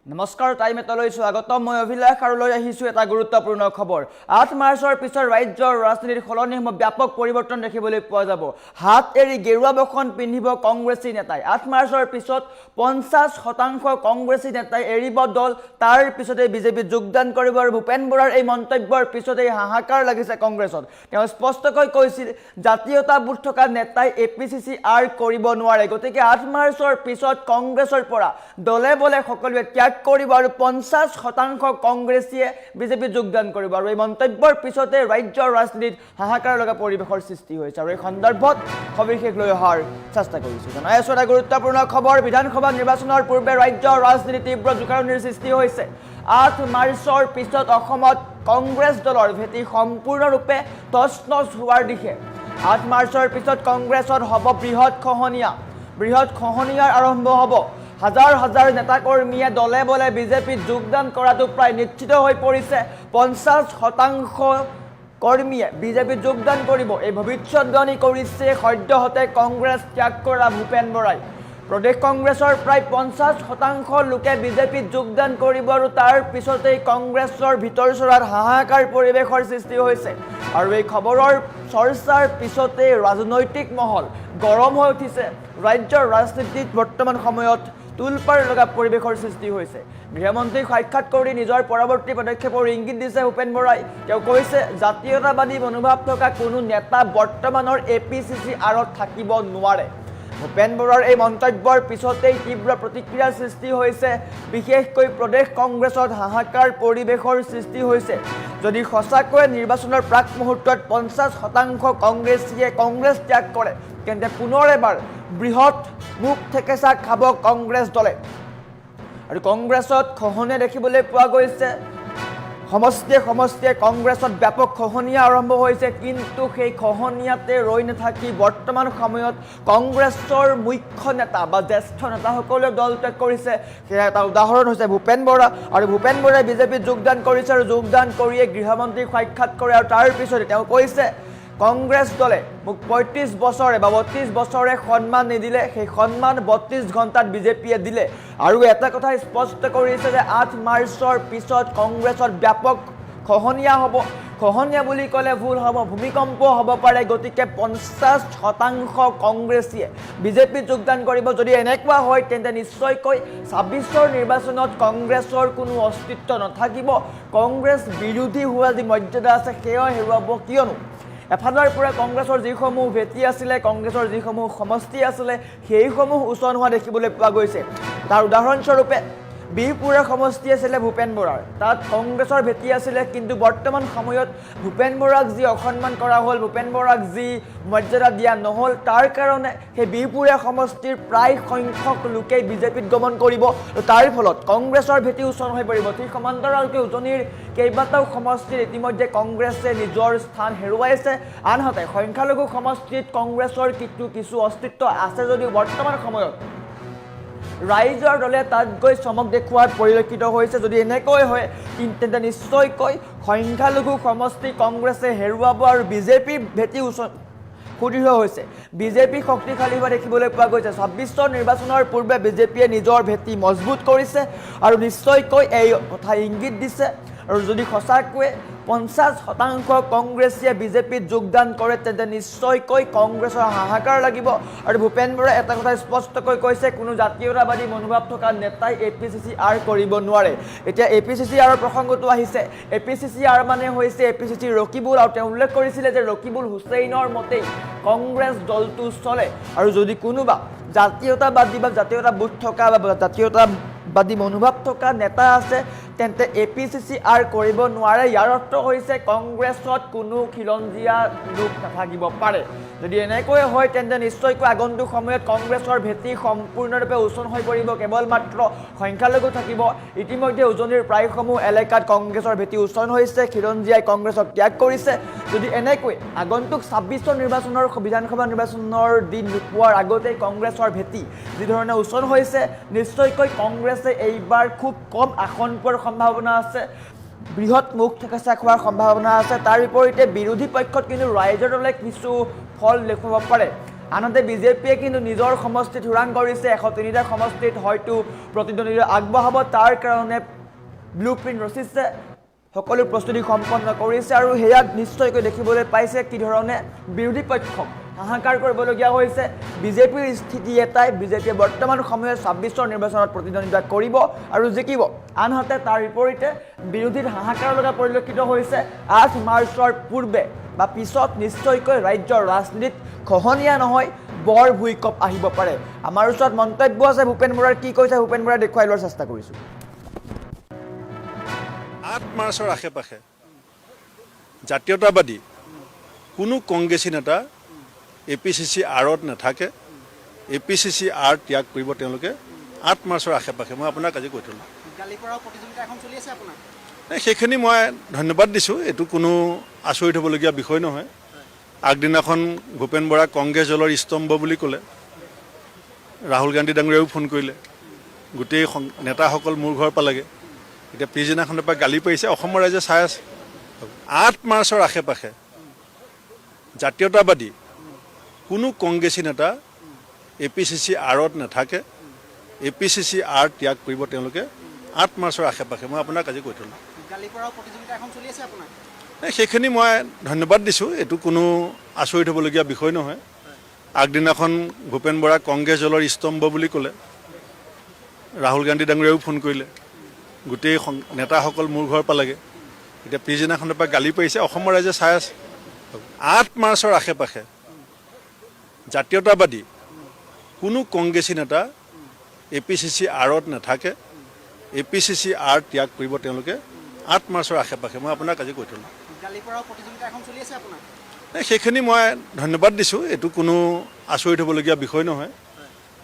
নমস্কাৰ টাইম এটালৈ স্বাগতম মই অভিলাষ আৰু লৈ আহিছো এটা গুৰুত্বপূৰ্ণ খবৰ ৮ মাৰ্চৰ পিছৰ ৰাজ্যৰ ৰাজনীতিৰ সলনি ব্যাপক পৰিৱৰ্তন দেখিবলৈ পোৱা যাব হাত এৰি গেৰুৱা বখন পিন্ধিব কংগ্ৰেছী নেতাই ৮ মাৰ্চৰ পিছত ৫০% কংগ্ৰেছী নেতাই এৰিব দল তাৰ পিছতে বিজেপি যোগদান কৰিব আৰু ভূপেন বৰাৰ এই মন্তব্যৰ পিছতে হাহাকাৰ লাগিছে কংগ্ৰেছত তেওঁ স্পষ্টকৈ কৈছিল জাতীয়তাবোধ থকা নেতাই এপিচিচি আৰ কৰিব নোৱাৰে গতিকে ৮ মাৰ্চৰ পিছত কংগ্ৰেছৰ পৰা দলে বলে সকলোৱে ত্যাগ কৰিব আৰু ৫০% কংগ্ৰেছীয়ে বিজেপি যোগদান কৰিব আৰু এই মন্তব্যৰ পিছতে ৰাজ্যৰ ৰাজনীতিত হাহাকাৰ লগা পৰিৱেশৰ সৃষ্টি হৈছে আৰু এই সন্দৰ্ভত সবিশেষ লৈ অহাৰ চেষ্টা কৰিছোঁ জনাই আছোঁ এটা গুৰুত্বপূৰ্ণ খবৰ বিধানসভা নিৰ্বাচনৰ পূৰ্বে ৰাজ্যৰ ৰাজনীতি তীব্ৰ জোকাৰণিৰ সৃষ্টি হৈছে ৮ মাৰ্চৰ পিছত অসমত কংগ্ৰেছ দলৰ ভেটি সম্পূৰ্ণৰূপে তছনছ হোৱাৰ দিশে ৮ মাৰ্চৰ পিছত কংগ্ৰেছত হ'ব বৃহৎ খহনীয়াৰ আৰম্ভ হ'ব হাজাৰ হাজাৰ নেতাকৰ্মীয়ে দলে বলে বিজেপিত যোগদান কৰাটো প্ৰায় নিশ্চিত হৈ পৰিছে ৫০% কৰ্মীয়ে বিজেপিত যোগদান কৰিব এই ভৱিষ্যতবাণী কৰিছে সদ্যহতে কংগ্ৰেছ ত্যাগ কৰা ভূপেন বৰাই প্ৰদেশ কংগ্ৰেছৰ প্ৰায় ৫০% লোকে বিজেপিত যোগদান কৰিব আৰু তাৰ পিছতেই কংগ্ৰেছৰ ভিতৰ চৰাত হাহাকাৰ পৰিৱেশৰ সৃষ্টি হৈছে আৰু এই খবৰৰ চৰ্চাৰ পিছতে ৰাজনৈতিক মহল গৰম হৈ উঠিছে ৰাজ্যৰ ৰাজনীতিত বৰ্তমান সময়ত তুলপাৰ লগা পৰিৱেশৰ সৃষ্টি হৈছে গৃহমন্ত্ৰীক সাক্ষাৎ কৰি নিজৰ পৰৱৰ্তী পদক্ষেপৰ ইংগিত দিছে ভূপেন বৰাই তেওঁ কৈছে জাতীয়তাবাদী মনোভাৱ থকা কোনো নেতা বৰ্তমানৰ এপিচিচি আৰত থাকিব নোৱাৰে ভূপেন বৰাৰ এই মন্তব্যৰ পিছতেই তীব্ৰ প্ৰতিক্ৰিয়াৰ সৃষ্টি হৈছে বিশেষকৈ প্ৰদেশ কংগ্ৰেছত হাহাকাৰ পৰিৱেশৰ সৃষ্টি হৈছে যদি সঁচাকৈ নিৰ্বাচনৰ প্ৰাক মুহূৰ্তত ৫০% কংগ্ৰেছীয়ে কংগ্ৰেছ ত্যাগ কৰে তেন্তে পুনৰ এবাৰ বৃহৎ মুখ থেকেচা খাব কংগ্ৰেছ দলে আৰু কংগ্ৰেছত খহনীয়া দেখিবলৈ পোৱা গৈছে সমষ্টিয়ে কংগ্ৰেছত ব্যাপক খহনীয়া আৰম্ভ হৈছে কিন্তু সেই খহনীয়াতে ৰৈ নাথাকি বৰ্তমান সময়ত কংগ্ৰেছৰ মুখ্য নেতা বা জ্যেষ্ঠ নেতাসকলে দল ত্যাগ কৰিছে সেয়া এটা উদাহৰণ হৈছে ভূপেন বৰা আৰু ভূপেন বৰাই বিজেপিত যোগদান কৰিছে আৰু যোগদান কৰিয়ে গৃহমন্ত্ৰীক সাক্ষাৎ কৰে আৰু তাৰ পিছতে তেওঁ কৈছে কংগ্ৰেছ দলে মোক ৩৫ বছৰে বা ৩২ বছৰে সন্মান নিদিলে সেই সন্মান ৩২ ঘণ্টাত বিজেপিয়ে দিলে আৰু এটা কথা স্পষ্ট কৰিছে যে ৮ মাৰ্চৰ পিছত কংগ্ৰেছত ব্যাপক খহনীয়া বুলি ক'লে ভুল হ'ব ভূমিকম্প হ'ব পাৰে গতিকে ৫০% কংগ্ৰেছীয়ে বিজেপিত যোগদান কৰিব যদি এনেকুৱা হয় তেন্তে নিশ্চয়কৈ ২৬ৰ নিৰ্বাচনত কংগ্ৰেছৰ কোনো অস্তিত্ব নাথাকিব কংগ্ৰেছ বিৰোধী হোৱা যি মৰ্যাদা আছে সেয়া হেৰুৱাব কিয়নো এফালৰ পৰা কংগ্ৰেছৰ যিসমূহ ভেটি আছিলে কংগ্ৰেছৰ যিসমূহ সমষ্টি আছিলে সেইসমূহ উচন হোৱা দেখিবলৈ পোৱা গৈছে তাৰ উদাহৰণস্বৰূপে বিহপুৰৰ সমষ্টি আছিলে ভূপেন বৰাৰ তাত কংগ্ৰেছৰ ভেটি আছিলে কিন্তু বৰ্তমান সময়ত ভূপেন বৰাক যি অসন্মান কৰা হ'ল ভূপেন বৰাক যি মৰ্যাদা দিয়া নহ'ল তাৰ কাৰণে সেই বিহপুৰীয়া সমষ্টিৰ প্ৰায় সংখ্যক লোকেই বিজেপিত গমন কৰিব আৰু তাৰ ফলত কংগ্ৰেছৰ ভেটি উচন হৈ পৰিব ঠিক সমান্তৰালকৈ উজনিৰ কেইবাটাও সমষ্টিত ইতিমধ্যে কংগ্ৰেছে নিজৰ স্থান হেৰুৱাইছে আনহাতে সংখ্যালঘু সমষ্টিত কংগ্ৰেছৰ কিছু অস্তিত্ব আছে যদিও বৰ্তমান সময়ত ৰাইজৰ দলে তাত গৈ চমক দেখুওৱাত পৰিলক্ষিত হৈছে যদি এনেকৈ হয় তেন্তে নিশ্চয়কৈ সংখ্যালঘু সমষ্টি কংগ্ৰেছে হেৰুৱাব আৰু বিজেপিৰ ভেটি সুদৃঢ় হৈছে বিজেপি শক্তিশালী হোৱা দেখিবলৈ পোৱা গৈছে ২৬ৰ নিৰ্বাচনৰ পূৰ্বে বিজেপিয়ে নিজৰ ভেটি মজবুত কৰিছে আৰু নিশ্চয়কৈ এই কথা ইংগিত দিছে আৰু যদি সঁচাকৈ ৫০% কংগ্ৰেছীয়ে বিজেপিত যোগদান কৰে তেন্তে নিশ্চয়কৈ কংগ্ৰেছৰ হাহাকাৰ লাগিব আৰু ভূপেন বৰাই এটা কথা স্পষ্টকৈ কৈছে কোনো জাতীয়তাবাদী মনোভাৱ থকা নেতাই এপিচিচি আৰ কৰিব নোৱাৰে এতিয়া এপিচিচি আৰৰ প্ৰসংগটো আহিছে এপিচিচি আৰ মানে হৈছে এপিচিচি ৰকিবুল আৰু তেওঁ উল্লেখ কৰিছিলে যে ৰকিবুল হুছেইনৰ মতেই কংগ্ৰেছ দলটো চলে আৰু যদি কোনোবা জাতীয়তাবাদী বা জাতীয়তাবোধ থকা বা জাতীয়তাবাদী মনোভাৱ থকা নেতা আছে তেন্তে এপিচিচি আৰ কৰিব নোৱাৰে ইয়াৰ অৰ্থ হৈছে কংগ্ৰেছত কোনো খিলঞ্জীয়া লোক নাথাকিব পাৰে যদি এনেকৈ হয় তেন্তে নিশ্চয়কৈ আগন্তুক সময়ত কংগ্ৰেছৰ ভেটি সম্পূৰ্ণৰূপে উচন হৈ পৰিব কেৱল মাত্ৰ সংখ্যালঘু থাকিব ইতিমধ্যে উজনিৰ প্ৰায়সমূহ এলেকাত কংগ্ৰেছৰ ভেটি উচন হৈছে খিলঞ্জীয়াই কংগ্ৰেছক ত্যাগ কৰিছে যদি এনেকৈ আগন্তুক ২৬ৰ নিৰ্বাচনৰ বিধানসভা নিৰ্বাচনৰ দিন নোপোৱাৰ আগতেই কংগ্ৰেছৰ ভেটি যিধৰণে উচন হৈছে নিশ্চয়কৈ কংগ্ৰেছে এইবাৰ খুব কম আসন পোৱাৰ সম্ভাৱনা আছে বৃহৎ মুখ থেকেচা খোৱাৰ সম্ভাৱনা আছে তাৰ বিপৰীতে বিৰোধী পক্ষত কিন্তু ৰাইজৰ দলে কিছু ফল দেখুৱাব পাৰে আনহাতে বিজেপিয়ে কিন্তু নিজৰ সমষ্টিত থিৰাং কৰিছে 103টা সমষ্টিত হয়তো প্ৰতিদ্বন্দ্বিতা আগবঢ়াব তাৰ কাৰণে ব্লু প্ৰিণ্ট ৰচিছে সকলো প্ৰস্তুতি সম্পন্ন কৰিছে আৰু হেয়াত নিশ্চয়কৈ দেখিবলৈ পাইছে কি ধৰণে বিৰোধী পক্ষক হাহাকাৰ কৰিবলগীয়া হৈছে বিজেপিৰ স্থিতি এটাই বিজেপিয়ে বৰ্তমান সময়ত 26ৰ নিৰ্বাচনত প্ৰতিদ্বন্দ্বিতা কৰিব আৰু জিকিব আনহাতে তাৰ বিপৰীতে বিৰোধীত হাহাকাৰ লগা পৰিলক্ষিত হৈছে 8 মাৰ্চৰ পূৰ্বে বা পিছত নিশ্চয়কৈ ৰাজ্যৰ ৰাজনীতিত খহনীয়া নহয় বৰ ভূঁইকঁপ আহিব পাৰে আমাৰ ওচৰত মন্তব্য আছে ভূপেন বৰাৰ কি কৈছে ভূপেন বৰাই দেখুৱাই লোৱাৰ চেষ্টা কৰিছোঁ 8 মাৰ্চৰ আশে-পাশে জাতীয়তাবাদী কোনো কংগ্ৰেছী নেতা এপিচিচি আৰত নাথাকে এপিচিচি আৰ ত্যাগ কৰিব তেওঁলোকে 8 মাৰ্চৰ আশে-পাশে মই আপোনাক আজি কৈ থলো গালিপৰাও প্ৰতিযোগিতা এখন চলি আছে আপোনাৰ সেইখিনি মই ধন্যবাদ দিছোঁ এইটো কোনো আচৰিত হ'বলগীয়া বিষয় নহয় আগদিনাখন ভূপেন বৰা কংগ্ৰেছ দলৰ স্তম্ভ বুলি ক'লে ৰাহুল গান্ধী ডাঙৰীয়াও ফোন কৰিলে গোটেই নেতাসকল মোৰ ঘৰ পালেগে এতিয়া পিছদিনাখনৰ পৰা গালি পাৰিছে অসমৰ ৰাইজে চাই আছে 8 মাৰ্চৰ আশে-পাশে জাতীয়তাবাদী কোনো কংগ্ৰেছী নেতা এপিচিচি আৰত নাথাকে এপিচিচি আৰ ত্যাগ কৰিব তেওঁলোকে 8 মাৰ্চৰ আশে-পাশে মই আপোনাক আজি কৈ থলো গালিপৰাও প্ৰতিযোগিতা এখন চলি আছে আপোনাৰ সেইখিনি মই ধন্যবাদ দিছোঁ এইটো কোনো আচৰিত হ'বলগীয়া বিষয় নহয় আগদিনাখন ভূপেন বৰা কংগ্ৰেছ দলৰ স্তম্ভ বুলি ক'লে ৰাহুল গান্ধী ডাঙৰীয়াও ফোন কৰিলে গোটেই নেতাসকল মোৰ ঘৰ পালেগে এতিয়া পিছদিনাখনৰ পৰা গালি পাৰিছে অসমৰ ৰাইজে চাই আছে 8 মাৰ্চৰ আশে-পাশে জাতীয়তাবাদী কোনো কংগ্ৰেছী নেতা এপিচিচি আৰত নাথাকে এপিচিচি আৰ ত্যাগ কৰিব তেওঁলোকে 8 মাৰ্চৰ আশে-পাশে মই আপোনাক আজি কৈ থলো গালিপৰাও প্ৰতিযোগিতা এখন চলি আছে আপোনাৰ সেইখিনি মই ধন্যবাদ দিছোঁ এইটো কোনো আচৰিত হ'বলগীয়া বিষয় নহয়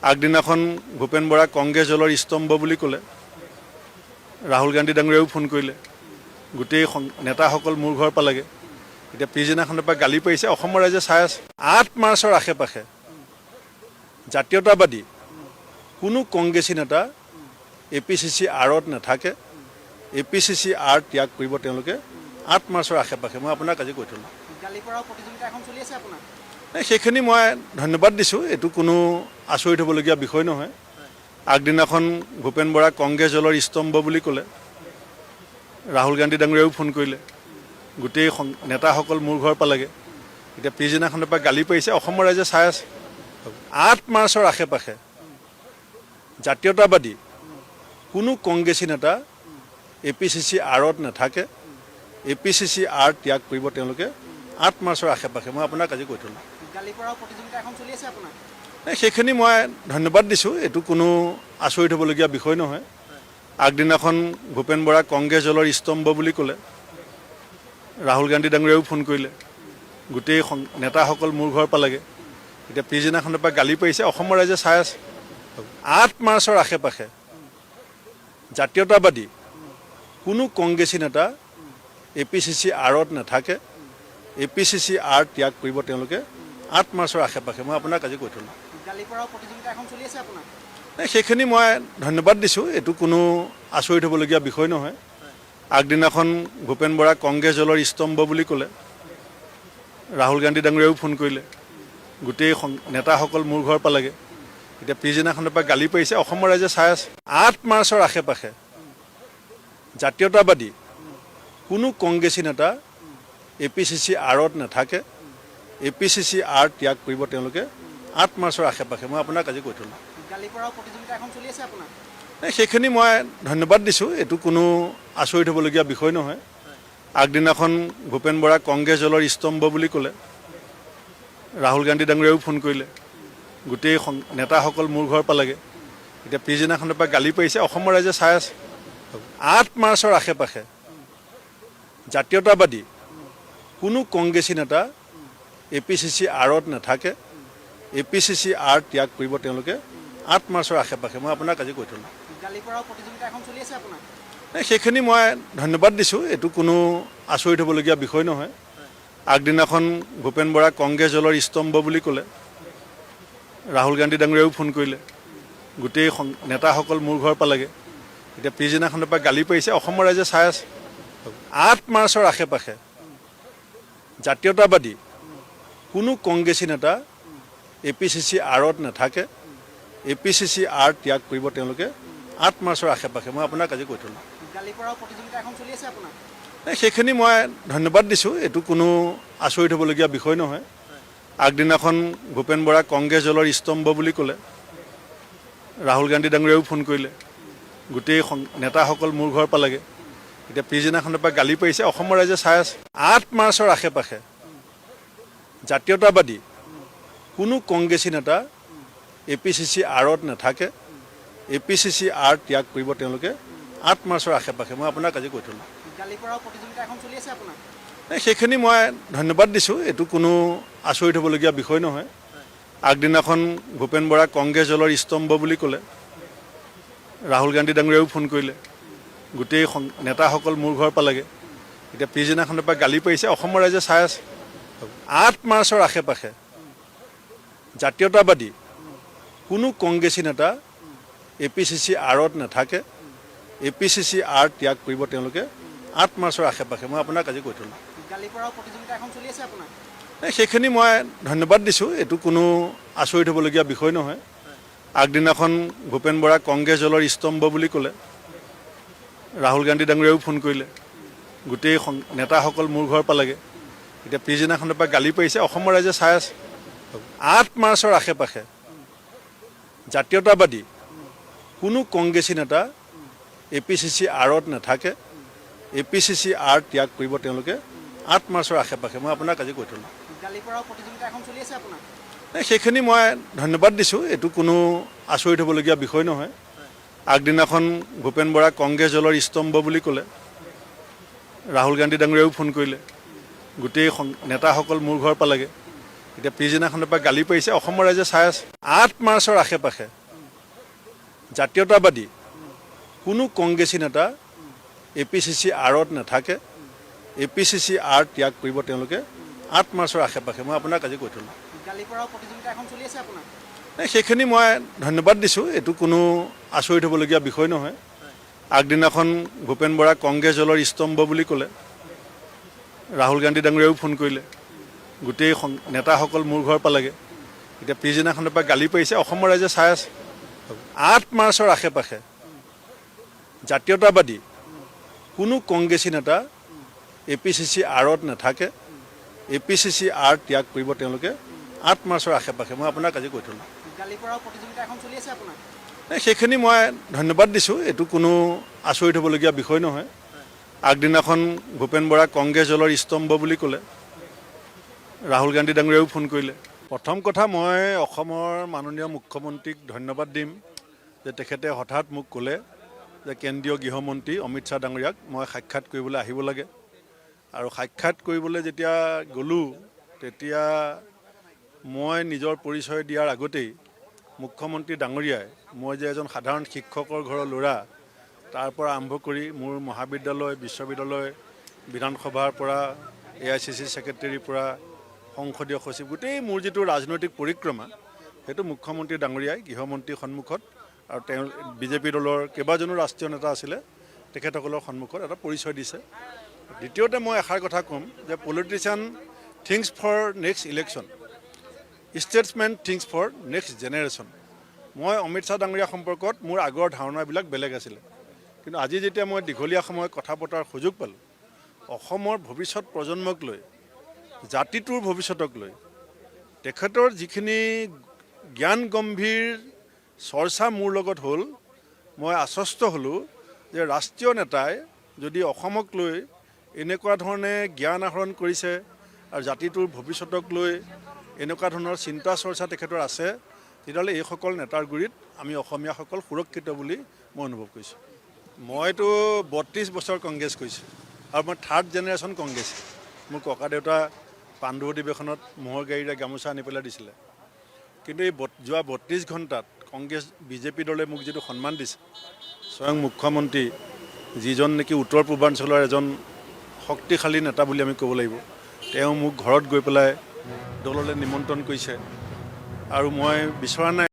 আগদিনাখন ভূপেন বৰা কংগ্ৰেছ দলৰ স্তম্ভ বুলি ক'লে ৰাহুল গান্ধী ডাঙৰীয়াও ফোন কৰিলে গোটেই নেতাসকল মোৰ ঘৰ পালেগে এতিয়া পিছদিনাখনৰ পৰা গালি পাৰিছে অসমৰ ৰাইজে চাই আছে 8 মাৰ্চৰ আশে-পাশে জাতীয়তাবাদী কোনো কংগ্ৰেছী নেতা এপিচিচি আৰত নাথাকে এপিচিচি আৰ ত্যাগ কৰিব তেওঁলোকে 8 মাৰ্চৰ আশে-পাশে মই আপোনাক আজি কৈ থলো গালিপৰাও প্ৰতিযোগিতা এখন চলি আছে আপোনাৰ সেইখিনি মই ধন্যবাদ দিছোঁ এইটো কোনো আচৰিত হ'বলগীয়া বিষয় নহয় আগদিনাখন ভূপেন বৰা কংগ্ৰেছ দলৰ স্তম্ভ বুলি ক'লে ৰাহুল গান্ধী ডাঙৰীয়াও ফোন কৰিলে গোটেই নেতাসকল মোৰ ঘৰ পালেগে এতিয়া পিছদিনাখনৰ পৰা গালি পাৰিছে অসমৰ ৰাইজে চাই আছে 8 মাৰ্চৰ আশে-পাশে জাতীয়তাবাদী কোনো কংগ্ৰেছী নেতা এপিচিচি আৰত নাথাকে এপিচিচি আৰ ত্যাগ কৰিব তেওঁলোকে 8 মাৰ্চৰ আশে-পাশে মই আপোনাক আজি কৈ থলো গালিপৰাও প্ৰতিযোগিতা এখন চলি আছে আপোনাৰ সেইখিনি মই ধন্যবাদ দিছোঁ এইটো কোনো আচৰিত হ'বলগীয়া বিষয় নহয় আগদিনাখন ভূপেন বৰা কংগ্ৰেছ দলৰ স্তম্ভ বুলি ক'লে ৰাহুল গান্ধী ডাঙৰীয়াও ফোন কৰিলে গোটেই নেতাসকল মোৰ ঘৰ পালেগে এতিয়া পিছদিনাখনৰ পৰা গালি পাৰিছে অসমৰ ৰাইজে চাই আছে 8 মাৰ্চৰ আশে-পাশে জাতীয়তাবাদী কোনো কংগ্ৰেছী নেতা এপিচিচি আৰত নাথাকে এপিচিচি আৰ ত্যাগ কৰিব তেওঁলোকে 8 মাৰ্চৰ আশে-পাশে মই আপোনাক আজি কৈ থলো গালিপৰাও প্ৰতিযোগিতা এখন চলি আছে আপোনাৰ সেইখিনি মই ধন্যবাদ দিছোঁ এইটো কোনো আচৰিত হ'বলগীয়া বিষয় নহয় আগদিনাখন ভূপেন বৰা কংগ্ৰেছ দলৰ স্তম্ভ বুলি ক'লে ৰাহুল গান্ধী ডাঙৰীয়াও ফোন কৰিলে গোটেই নেতাসকল মোৰ ঘৰ পালেগে এতিয়া পিছদিনাখনৰ পৰা গালি পাৰিছে অসমৰ ৰাইজে চাই আছে 8 মাৰ্চৰ আশে-পাশে জাতীয়তাবাদী কোনো কংগ্ৰেছী নেতা এপিচিচি আৰত নাথাকে এপিচিচি আৰ ত্যাগ কৰিব তেওঁলোকে 8 মাৰ্চৰ আশে-পাশে মই আপোনাক আজি কৈ থলো গালিপৰাও প্ৰতিযোগিতা এখন চলি আছে আপোনাৰ সেইখিনি মই ধন্যবাদ দিছোঁ এইটো কোনো আচৰিত হ'বলগীয়া বিষয় নহয় আগদিনাখন ভূপেন বৰা কংগ্ৰেছ দলৰ স্তম্ভ বুলি ক'লে ৰাহুল গান্ধী ডাঙৰীয়াও ফোন কৰিলে গোটেই নেতাসকল মোৰ ঘৰ পালেগে এতিয়া পিছদিনাখনৰ পৰা গালি পাৰিছে অসমৰ ৰাইজে চাই আছে 8 মাৰ্চৰ আশে-পাশে জাতীয়তাবাদী কোনো কংগ্ৰেছী নেতা এপিচিচি আৰত নাথাকে এপিচিচি আৰ ত্যাগ কৰিব তেওঁলোকে 8 মাৰ্চৰ আশে-পাশে মই আপোনাক আজি কৈ থলো গালিপৰাও প্ৰতিযোগিতা এখন চলি আছে আপোনাৰ সেইখিনি মই ধন্যবাদ দিছোঁ এইটো কোনো আচৰিত হ'বলগীয়া বিষয় নহয় আগদিনাখন ভূপেন বৰা কংগ্ৰেছ দলৰ স্তম্ভ বুলি ক'লে ৰাহুল গান্ধী ডাঙৰীয়াও ফোন কৰিলে গোটেই নেতাসকল মোৰ ঘৰ পালেগে এতিয়া পিছদিনাখনৰ পৰা গালি পাৰিছে অসমৰ ৰাইজে চাই আছে 8 মাৰ্চৰ আশে-পাশে জাতীয়তাবাদী কোনো কংগ্ৰেছী নেতা APCC আৰত নাথাকে APCC আৰ ত্যাগ কৰিব তেওঁলোকে 8 মাৰ্চৰ আশে-পাশে মই আপোনাক আজি কৈ থলো গালি পৰাও প্ৰতিযোগিতা এখন চলি আছে আপোনাৰ সেইখিনি মই ধন্যবাদ দিছোঁ এইটো কোনো আচৰিত হ'বলগীয়া বিষয় নহয় আগদিনাখন ভূপেন বৰা কংগ্ৰেছ দলৰ স্তম্ভ বুলি ক'লে ৰাহুল গান্ধী ডাঙৰীয়াও ফোন কৰিলে গোটেই নেতাসকল মোৰ ঘৰ পালেগে এতিয়া পিছদিনাখনৰ পৰা গালি পাৰিছে অসমৰ ৰাইজে চাই আছে 8 মাৰ্চৰ আশে-পাশে জাতীয়তাবাদী কোনো কংগ্ৰেছী নেতা APCC আৰত নাথাকে APCC আৰ ত্যাগ কৰিব তেওঁলোকে 8 মাৰ্চৰ আশে-পাশে মই আপোনাক আজি কৈ থলো গালি পৰাও প্ৰতিযোগিতা এখন চলি আছে আপোনাৰ সেইখিনি মই ধন্যবাদ দিছোঁ এইটো কোনো আচৰিত হ'বলগীয়া বিষয় নহয় আগদিনাখন ভূপেন বৰা কংগ্ৰেছ দলৰ স্তম্ভ বুলি ক'লে ৰাহুল গান্ধী ডাঙৰীয়াও ফোন কৰিলে গোটেই নেতাসকল মোৰ ঘৰ পালেগে এতিয়া পিছদিনাখনৰ পৰা গালি পাৰিছে অসমৰ ৰাইজে চাই আছে 8 মাৰ্চৰ আশে-পাশে জাতীয়তাবাদী কোনো কংগ্ৰেছী নেতা APCC আৰত নাথাকে APCC আৰ ত্যাগ কৰিব তেওঁলোকে 8 মাৰ্চৰ আশে-পাশে মই আপোনাক আজি কৈ থলো গালি পৰাও প্ৰতিযোগিতা এখন চলি আছে আপোনাৰ সেইখিনি মই ধন্যবাদ দিছোঁ এইটো কোনো আচৰিত হ'বলগীয়া বিষয় নহয় আগদিনাখন ভূপেন বৰা কংগ্ৰেছ দলৰ স্তম্ভ বুলি ক'লে ৰাহুল গান্ধী ডাঙৰীয়াও ফোন কৰিলে গোটেই নেতাসকল মোৰ ঘৰ পালেগে এতিয়া পিছদিনাখনৰ পৰা গালি পাৰিছে অসমৰ ৰাইজে চাই আছে 8 মাৰ্চৰ আশে-পাশে জাতীয়তাবাদী কোনো কংগ্ৰেছী নেতা APCC আৰত নাথাকে APCC আৰ ত্যাগ কৰিব তেওঁলোকে 8 মাৰ্চৰ আশে-পাশে মই আপোনাক আজি কৈ থলো গালি পৰাও প্ৰতিযোগিতা এখন চলি আছে আপোনাৰ সেইখিনি মই ধন্যবাদ দিছোঁ এইটো কোনো আচৰিত হ'বলগীয়া বিষয় নহয় আগদিনাখন ভূপেন বৰা কংগ্ৰেছ দলৰ স্তম্ভ বুলি ক'লে ৰাহুল গান্ধী ডাঙৰীয়াও ফোন কৰিলে গোটেই নেতাসকল মোৰ ঘৰ পালেগে এতিয়া পিছদিনাখনৰ পৰা গালি পাৰিছে অসমৰ ৰাইজে চাই আছে 8 মাৰ্চৰ আশে-পাশে জাতীয়তাবাদী কোনো কংগ্ৰেছী নেতা APCC আৰত নাথাকে APCC আৰ ত্যাগ কৰিব তেওঁলোকে 8 মাৰ্চৰ আশে-পাশে মই আপোনাক আজি কৈ থলো গালি পৰাও প্ৰতিযোগিতা এখন চলি আছে আপোনাৰ সেইখিনি মই ধন্যবাদ দিছোঁ এইটো কোনো আচৰিত হ'বলগীয়া বিষয় নহয় আগদিনাখন ভূপেন বৰা কংগ্ৰেছ দলৰ স্তম্ভ বুলি ক'লে ৰাহুল গান্ধী ডাঙৰীয়াও ফোন কৰিলে গোটেই নেতাসকল মোৰ ঘৰ পালেগে এতিয়া পিছদিনাখনৰ পৰা গালি পাৰিছে অসমৰ ৰাইজে চাই আছে 8 মাৰ্চৰ আশে-পাশে জাতীয়তাবাদী কোনো কংগ্ৰেছী নেতা APCC আৰত নাথাকে APCC আৰ ত্যাগ কৰিব তেওঁলোকে 8 মাৰ্চৰ আশে-পাশে মই আপোনাক আজি কৈ থলো গালি পৰাও প্ৰতিযোগিতা এখন চলি আছে আপোনাৰ সেইখিনি মই ধন্যবাদ দিছোঁ এইটো কোনো আচৰিত হ'বলগীয়া বিষয় নহয় আগদিনাখন ভূপেন বৰা কংগ্ৰেছ দলৰ স্তম্ভ বুলি ক'লে ৰাহুল গান্ধী ডাঙৰীয়াও ফোন কৰিলে প্ৰথম কথা মই অসমৰ মাননীয় মুখ্যমন্ত্ৰীক ধন্যবাদ দিম যে তেখেতে হঠাৎ মোক ক'লে যে কেন্দ্ৰীয় গৃহমন্ত্ৰী অমিত শ্বাহ ডাঙৰীয়াক মই সাক্ষাৎ কৰিবলৈ আহিব লাগে আৰু সাক্ষাৎ কৰিবলৈ যেতিয়া গ'লোঁ তেতিয়া মই নিজৰ পৰিচয় দিয়াৰ আগতেই মুখ্যমন্ত্ৰী ডাঙৰীয়াই মই যে এজন সাধাৰণ শিক্ষকৰ ঘৰৰ ল'ৰা তাৰ পৰা আৰম্ভ কৰি মোৰ মহাবিদ্যালয় বিশ্ববিদ্যালয় বিধানসভাৰ পৰা AICC ছেক্ৰেটাৰীৰ পৰা সংসদীয় সচিব গোটেই মোৰ যিটো ৰাজনৈতিক পৰিক্ৰমা সেইটো মুখ্যমন্ত্ৰী ডাঙৰীয়াই গৃহমন্ত্ৰীৰ সন্মুখত আৰু তেওঁ BJP দলৰ কেইবাজনো ৰাষ্ট্ৰীয় নেতা আছিলে তেখেতসকলৰ সন্মুখত এটা পৰিচয় দিছে দ্বিতীয়তে মই এষাৰ কথা ক'ম যে politician thinks for next election statesman thinks for next generation মই অমিত শ্বাহ ডাঙৰীয়া সম্পৰ্কত মোৰ আগৰ ধাৰণাবিলাক বেলেগ আছিলে কিন্তু আজি যেতিয়া মই দীঘলীয়া সময় কথা পতাৰ সুযোগ পালোঁ অসমৰ ভৱিষ্যত প্ৰজন্মক লৈ জাতিটোৰ ভৱিষ্যতক লৈ তেখেতৰ যিখিনি জ্ঞান গম্ভীৰ চৰ্চা মোৰ লগত হ'ল মই আশ্বস্ত হ'লোঁ যে ৰাষ্ট্ৰীয় নেতাই যদি অসমক লৈ এনেকুৱা ধৰণে জ্ঞান আহৰণ কৰিছে আৰু জাতিটোৰ ভৱিষ্যতক লৈ এনেকুৱা ধৰণৰ চিন্তা চৰ্চা তেখেতৰ আছে তেতিয়াহ'লে এইসকল নেতাৰ গুৰিত আমি অসমীয়াসকল সুৰক্ষিত বুলি মই অনুভৱ কৰিছোঁ মইতো 32 বছৰ কংগ্ৰেছ কৰিছোঁ আৰু মই 3rd জেনেৰেশ্যন কংগ্ৰেছ মোৰ ককা দেউতা পাণ্ডু অধিৱেশনত ম'হৰ গাড়ীৰে গামোচা আনি পেলাই দিছিলে কিন্তু এই যোৱা 32 ঘণ্টাত কংগ্ৰেছ BJP দলে মোক যিটো সন্মান দিছে স্বয়ং মুখ্যমন্ত্ৰী যিজন নেকি উত্তৰ পূৰ্বাঞ্চলৰ এজন শক্তিশালী নেতা বুলি আমি ক'ব লাগিব তেওঁ মোক ঘৰত গৈ পেলাই দললৈ নিমন্ত্ৰণ কৰিছে আৰু মই বিচৰা নাই